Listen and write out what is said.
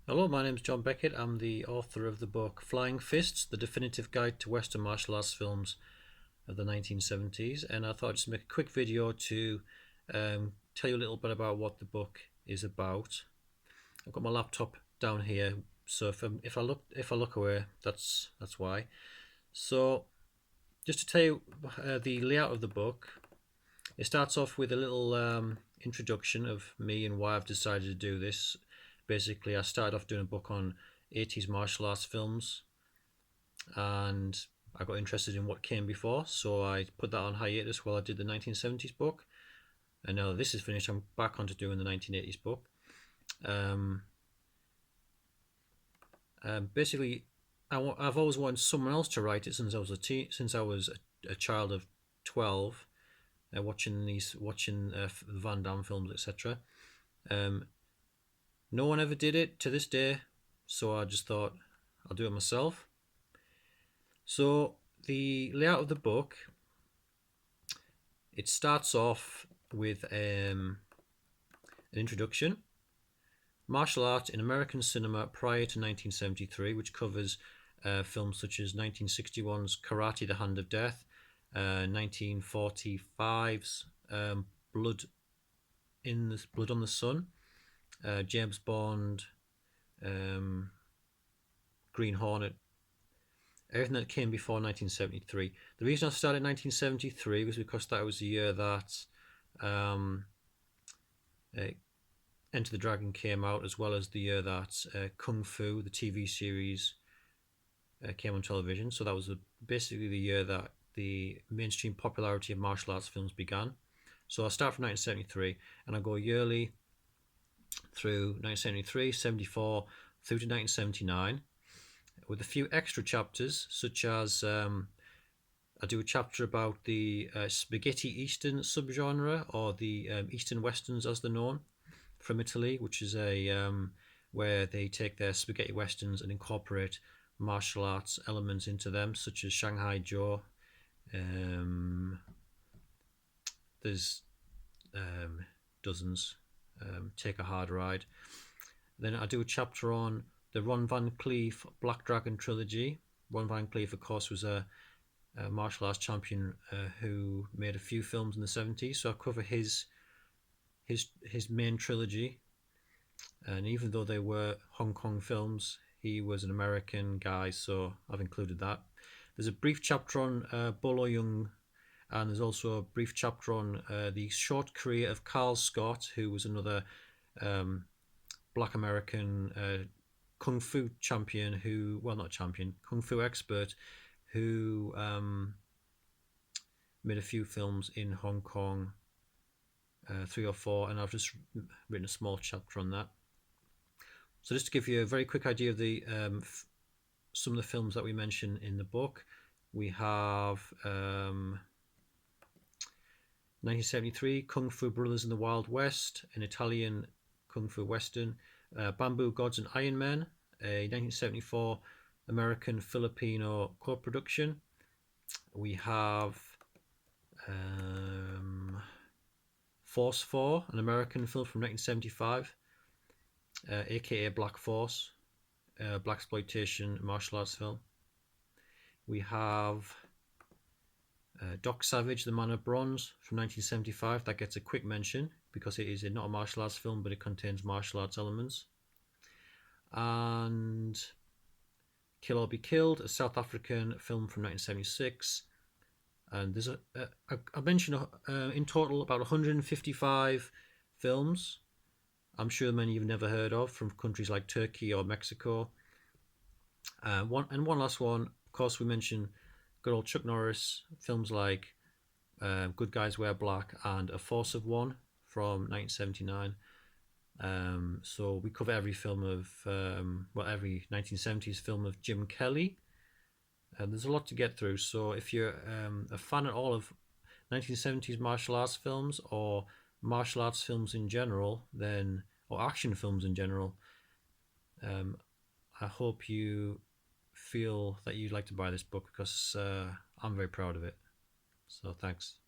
Hello, my name is John Beckett. I'm the author of the book Flying Fists, The Definitive Guide to Western Martial Arts Films of the 1970s. And I thought I'd just make a quick video to tell you a little bit about what the book is about. I've got my laptop down here, so if I look away, that's why. So just to tell you the layout of the book, it starts off with a little introduction of me and why I've decided to do this. Basically, I started off doing a book on 80s martial arts films, and I got interested in what came before, so I put that on hiatus while I did the 1970s book. And now this is finished, I'm back onto doing the 1980s book. Basically, I've always wanted someone else to write it since I was a child of 12, watching the Van Damme films, etc. No one ever did it to this day, so I just thought I'll do it myself. So the layout of the book, it starts off with an introduction. Martial art in American cinema prior to 1973, which covers films such as 1961's Karate: The Hand of Death, 1945's Blood on the Sun, James Bond, Green Hornet, everything that came before 1973. The reason I started 1973 was because that was the year that Enter the Dragon came out, as well as the year that Kung Fu, the TV series, came on television. So that was basically the year that the mainstream popularity of martial arts films began. So I start from 1973 and I go yearly through 1973, 74, through to 1979, with a few extra chapters, such as I do a chapter about the spaghetti Eastern subgenre, or the Eastern Westerns as they're known, from Italy, which is where they take their spaghetti westerns and incorporate martial arts elements into them, such as Shanghai Joe. There's dozens. Take a Hard Ride. Then I do a chapter on the Ron Van Clief Black Dragon trilogy. Ron Van Clief, of course, was a martial arts champion who made a few films in the 70s. So I cover his main trilogy. And even though they were Hong Kong films, he was an American guy, so I've included that. There's a brief chapter on Bolo Yeung, and there's also a brief chapter on the short career of Carl Scott, who was another black American Kung Fu champion Kung Fu expert, who made a few films in Hong Kong, 3 or 4, and I've just written a small chapter on that. So just to give you a very quick idea of the some of the films that we mention in the book, we have 1973 Kung Fu Brothers in the Wild West, an Italian Kung Fu Western, Bamboo Gods and Iron Men, a 1974 American-Filipino co-production. We have Force 4, an American film from 1975, aka Black Force, blaxploitation martial arts film. We have Doc Savage, The Man of Bronze from 1975. That gets a quick mention because it is not a martial arts film, but it contains martial arts elements. And Kill or Be Killed, a South African film from 1976. And there's I mentioned in total about 155 films. I'm sure many you've never heard of, from countries like Turkey or Mexico. One last one, of course, we mentioned good old Chuck Norris films like Good Guys Wear Black and A Force of One from 1979. So we cover every film of every 1970s film of Jim Kelly. There's a lot to get through, so if you're a fan at all of 1970s martial arts films, or martial arts films in general, or action films in general, I hope you feel that you'd like to buy this book, because I'm very proud of it. So thanks.